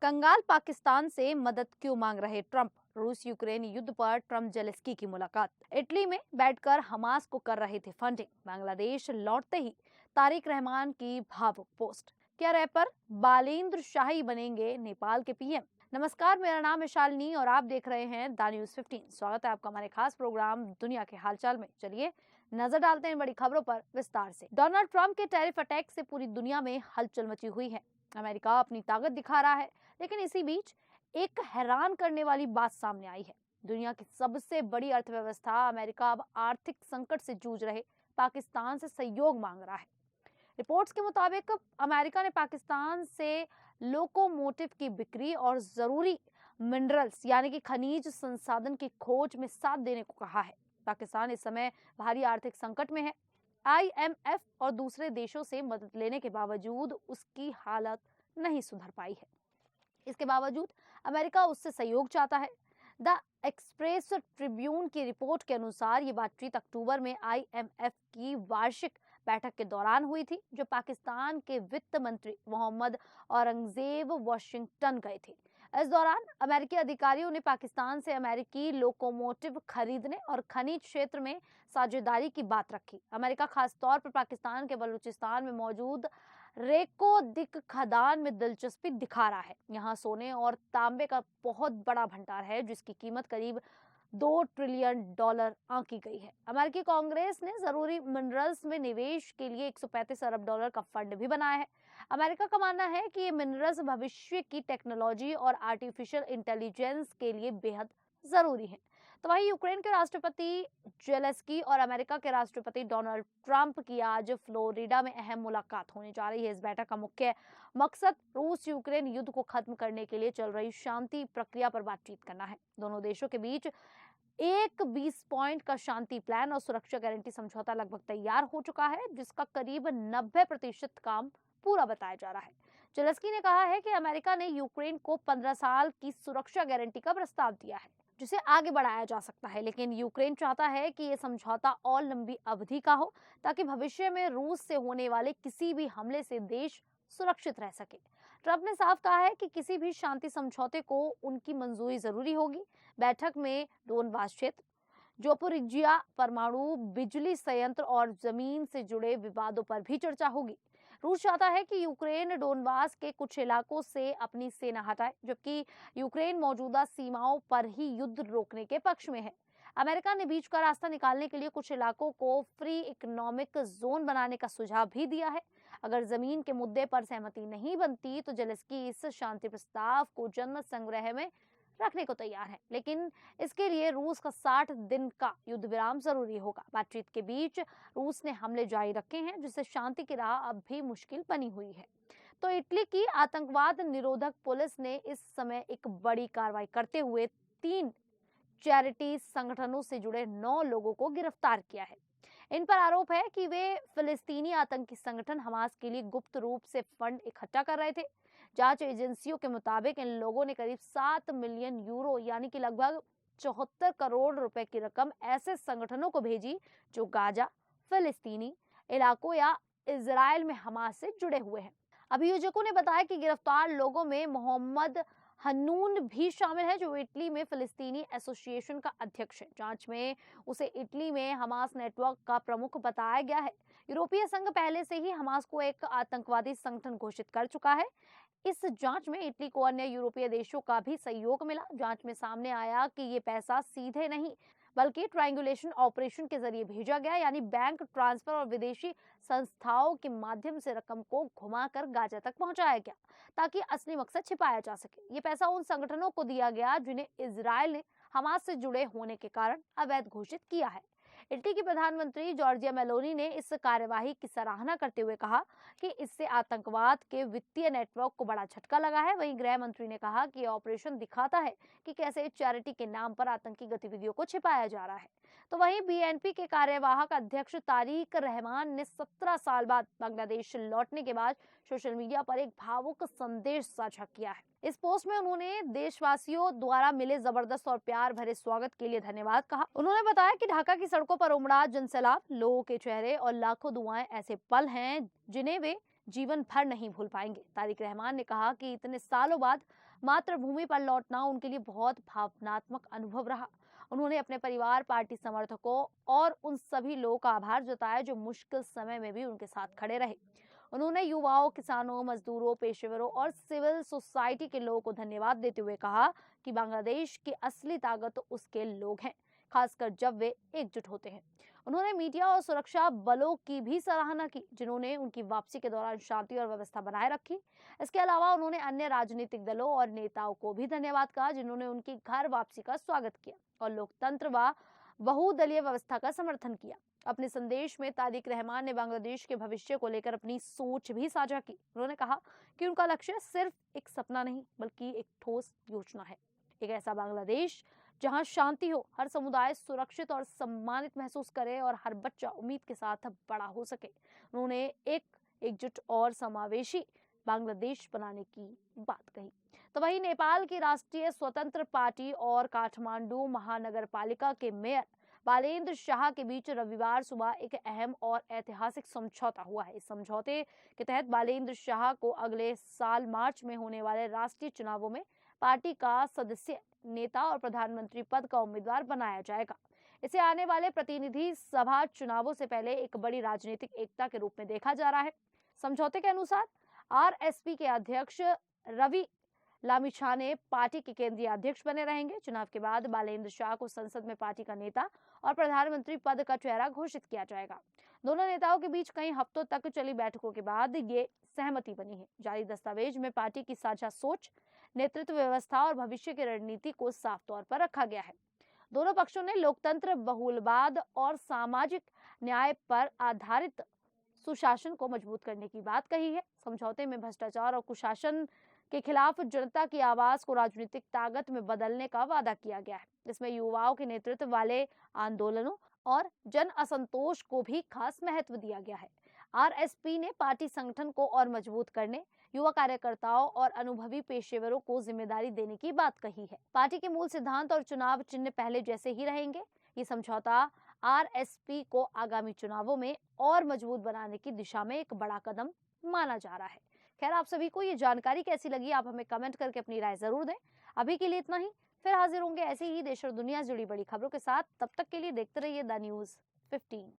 कंगाल पाकिस्तान से मदद क्यों मांग रहे ट्रंप। रूस यूक्रेन युद्ध पर ट्रंप जेलेस्की की मुलाकात। इटली में बैठकर हमास को कर रहे थे फंडिंग। बांग्लादेश लौटते ही तारिक रहमान की भावुक पोस्ट। क्या रैपर बालेंद्र शाही बनेंगे नेपाल के पीएम। नमस्कार, मेरा नाम है शालिनी और आप देख रहे हैं द न्यूज 15। स्वागत है आपका हमारे खास प्रोग्राम दुनिया के हालचाल में। चलिए नजर डालते हैं बड़ी खबरों पर विस्तार से। डोनाल्ड ट्रंप के टैरिफ अटैक से पूरी दुनिया में हलचल मची हुई है। अमेरिका अपनी ताकत दिखा रहा है, लेकिन इसी बीच एक हैरान करने वाली बात सामने आई है। दुनिया की सबसे बड़ी अर्थव्यवस्था अमेरिका अब आर्थिक संकट से जूझ रहे पाकिस्तान से सहयोग मांग रहा है। रिपोर्ट्स के मुताबिक अमेरिका ने पाकिस्तान से लोकोमोटिव की बिक्री और जरूरी मिनरल्स यानी कि खनिज संसाधन की खोज में साथ देने को कहा है। पाकिस्तान इस समय भारी आर्थिक संकट में है। IMF और दूसरे देशों से मदद लेने के बावजूद उसकी हालत नहीं सुधर पाई है। इसके बावजूद अमेरिका उससे सहयोग चाहता है। द एक्सप्रेस ट्रिब्यून की रिपोर्ट के अनुसार ये बातचीत अक्टूबर में IMF की वार्षिक बैठक के दौरान हुई थी, जो पाकिस्तान के वित्त मंत्री मोहम्मद औरंगजेब वाशिंगटन गए थे। इस दौरान अमेरिकी अधिकारियों ने पाकिस्तान से अमेरिकी लोकोमोटिव खरीदने और खनिज क्षेत्र में साझेदारी की बात रखी। अमेरिका खासतौर पर पाकिस्तान के बलूचिस्तान में मौजूद रेको दिक खदान में दिलचस्पी दिखा रहा है। यहाँ सोने और तांबे का बहुत बड़ा भंडार है, जिसकी कीमत करीब $2 ट्रिलियन आंकी गई है। अमेरिकी कांग्रेस ने जरूरी मिनरल्स में निवेश के लिए $135 अरब का फंड भी बनाया है। अमेरिका का मानना है कि ये मिनरल्स भविष्य की टेक्नोलॉजी और आर्टिफिशियल इंटेलिजेंस के लिए बेहद जरूरी है। तो वहीं यूक्रेन के राष्ट्रपति जेलेस्की और अमेरिका के राष्ट्रपति डोनाल्ड ट्रंप की आज फ्लोरिडा में अहम मुलाकात होने जा रही है। इस बैठक का मुख्य मकसद रूस यूक्रेन युद्ध को खत्म करने के लिए चल रही शांति प्रक्रिया पर बातचीत करना है। दोनों देशों के बीच एक 20 पॉइंट का शांति प्लान और सुरक्षा गारंटी समझौता लगभग तैयार हो चुका है, जिसका करीब 90% काम पूरा बताया जा रहा है। जेलेस्की ने कहा है कि अमेरिका ने यूक्रेन को 15 साल की सुरक्षा गारंटी का प्रस्ताव दिया है, जिसे आगे बढ़ाया जा सकता है, लेकिन यूक्रेन चाहता है कि ये समझौता और लंबी अवधि का हो, ताकि भविष्य में रूस से होने वाले किसी भी हमले से देश सुरक्षित रह सके। ट्रंप ने साफ कहा है कि किसी भी शांति समझौते को उनकी मंजूरी जरूरी होगी। बैठक में डोनबास क्षेत्र, जोपोरिजिया परमाणु बिजली संयंत्र और जमीन से जुड़े विवादों पर भी चर्चा होगी। रूस चाहता है कि यूक्रेन डोनबास के कुछ इलाकों से अपनी सेना हटाए, जबकि यूक्रेन मौजूदा सीमाओं पर ही युद्ध रोकने के पक्ष में है। अमेरिका ने बीच का रास्ता निकालने के लिए कुछ इलाकों को फ्री इकोनॉमिक जोन बनाने का सुझाव भी दिया है। अगर जमीन के मुद्दे पर सहमति नहीं बनती तो जेलेस्की इस शांति प्रस्ताव को जनमत संग्रह में रखने को तैयार है, लेकिन इसके लिए रूस का 60 दिन का युद्ध विराम जरूरी होगा। बातचीत के बीच रूस ने हमले जारी रखे हैं, जिससे शांति की राह अब भी मुश्किल बनी हुई है। तो इटली की आतंकवाद निरोधक पुलिस ने इस समय एक बड़ी कार्रवाई करते हुए 3 चैरिटी संगठनों से जुड़े 9 लोगों को गिरफ्तार किया है। इन पर आरोप है कि वे फिलिस्तीनी आतंकी संगठन हमास के लिए गुप्त रूप से फंड इकट्ठा कर रहे थे। जांच एजेंसियों के मुताबिक इन लोगों ने करीब 7 मिलियन यूरो यानी कि लगभग 74 करोड़ रुपए की रकम ऐसे संगठनों को भेजी जो गाजा, फिलिस्तीनी इलाकों या इजराइल में हमास से जुड़े हुए हैं। अभियोजकों ने बताया कि गिरफ्तार लोगों में मोहम्मद हन्नून भी शामिल है, जो इटली में फिलिस्तीनी एसोसिएशन का अध्यक्ष है। जांच में उसे इटली में हमास नेटवर्क का प्रमुख बताया गया है। यूरोपीय संघ पहले से ही हमास को एक आतंकवादी संगठन घोषित कर चुका है। इस जांच में इटली को अन्य यूरोपीय देशों का भी सहयोग मिला। जांच में सामने आया कि ये पैसा सीधे नहीं बल्कि ट्रायंगुलेशन ऑपरेशन के जरिए भेजा गया, यानी बैंक ट्रांसफर और विदेशी संस्थाओं के माध्यम से रकम को घुमाकर गाजा तक पहुंचाया गया, ताकि असली मकसद छिपाया जा सके। ये पैसा उन संगठनों को दिया गया जिन्हें इजराइल ने हमास से जुड़े होने के कारण अवैध घोषित किया है। इटली की प्रधानमंत्री जॉर्जिया मेलोनी ने इस कार्यवाही की सराहना करते हुए कहा कि इससे आतंकवाद के वित्तीय नेटवर्क को बड़ा झटका लगा है। वहीं गृह मंत्री ने कहा कि ऑपरेशन दिखाता है कि कैसे चैरिटी के नाम पर आतंकी गतिविधियों को छिपाया जा रहा है। तो वहीं BNP के कार्यवाहक अध्यक्ष तारिक रहमान ने 17 साल बाद बांग्लादेश लौटने के बाद सोशल मीडिया पर एक भावुक संदेश साझा किया है। इस पोस्ट में उन्होंने देशवासियों द्वारा मिले जबरदस्त और प्यार भरे स्वागत के लिए धन्यवाद कहा। उन्होंने बताया कि ढाका की सड़कों पर उमड़ा जनसैलाब, लोगों के चेहरे और लाखों दुआएं ऐसे पल हैं जिन्हें वे जीवन भर नहीं भूल पाएंगे। तारिक रहमान ने कहा कि इतने सालों बाद मातृभूमि पर लौटना उनके लिए बहुत भावनात्मक अनुभव रहा। उन्होंने अपने परिवार, पार्टी समर्थकों और उन सभी लोगों का आभार जताया जो मुश्किल समय में भी उनके साथ खड़े रहे। उन्होंने युवाओं, किसानों, मजदूरों, पेशेवरों और सिविल सोसाइटी के लोगों को धन्यवाद देते हुए कहा कि बांग्लादेश की असली ताकत उसके लोग हैं, खासकर जब वे एकजुट होते हैं। उन्होंने मीडिया और सुरक्षा बलों की भी सराहना की, जिन्होंने उनकी वापसी के दौरान शांति और व्यवस्था बनाए रखी। इसके अलावा उन्होंने अन्य राजनीतिक दलों और नेताओं को भी धन्यवाद कहा, जिन्होंने उनकी घर वापसी का स्वागत किया और लोकतंत्र व बहुदलीय व्यवस्था का समर्थन किया। अपने संदेश में तारिक रहमान ने बांग्लादेश के भविष्य को लेकर अपनी सोच भी साझा की। उन्होंने कहा कि उनका लक्ष्य सिर्फ एक सपना नहीं, बल्कि एक ठोस योजना है। एक ऐसा बांग्लादेश जहां शांति हो, हर समुदाय सुरक्षित और सम्मानित महसूस करे और हर बच्चा उम्मीद के साथ बड़ा हो सके। उन्होंने एक एकजुट और समावेशी बांग्लादेश बनाने की बात कही। तो वहीं नेपाल की राष्ट्रीय स्वतंत्र पार्टी और काठमांडू महानगर पालिका के मेयर बालेंद्र शाह के बीच रविवार सुबह एक अहम और ऐतिहासिक समझौता हुआ है। इस समझौते के तहत बालेंद्र शाह को अगले साल मार्च में होने वाले राष्ट्रीय चुनावों में पार्टी का सदस्य, नेता और प्रधानमंत्री पद का उम्मीदवार बनाया जाएगा। इसे आने वाले प्रतिनिधि सभा चुनावों से पहले एक बड़ी राजनीतिक एकता के रूप में देखा जा रहा है। समझौते के अनुसार आरएसपी के अध्यक्ष रवि लामिछाने पार्टी के केंद्रीय अध्यक्ष बने रहेंगे। चुनाव के बाद बालेंद्र शाह को संसद में पार्टी का नेता और प्रधानमंत्री पद का चेहरा घोषित किया जाएगा। दोनों नेताओं के बीच कई हफ्तों तक चली बैठकों के बाद ये सहमति बनी है। जारी दस्तावेज में पार्टी की साझा सोच, नेतृत्व व्यवस्था और भविष्य की रणनीति को साफ तौर पर रखा गया है। दोनों पक्षों ने लोकतंत्र, बहुलवाद और सामाजिक न्याय पर आधारित सुशासन को मजबूत करने की बात कही है। समझौते में भ्रष्टाचार और कुशासन के खिलाफ जनता की आवाज को राजनीतिक ताकत में बदलने का वादा किया गया है। इसमें युवाओं के नेतृत्व वाले आंदोलनों और जन असंतोष को भी खास महत्व दिया गया है। आरएसपी ने पार्टी संगठन को और मजबूत करने, युवा कार्यकर्ताओं और अनुभवी पेशेवरों को जिम्मेदारी देने की बात कही है। पार्टी के मूल सिद्धांत और चुनाव चिन्ह पहले जैसे ही रहेंगे। ये समझौता आरएसपी को आगामी चुनावों में और मजबूत बनाने की दिशा में एक बड़ा कदम माना जा रहा है। खैर, आप सभी को ये जानकारी कैसी लगी, आप हमें कमेंट करके अपनी राय जरूर दें। अभी के लिए इतना ही, फिर हाजिर होंगे ऐसे ही देश और दुनिया से जुड़ी बड़ी खबरों के साथ। तब तक के लिए देखते रहिए द न्यूज़ 15।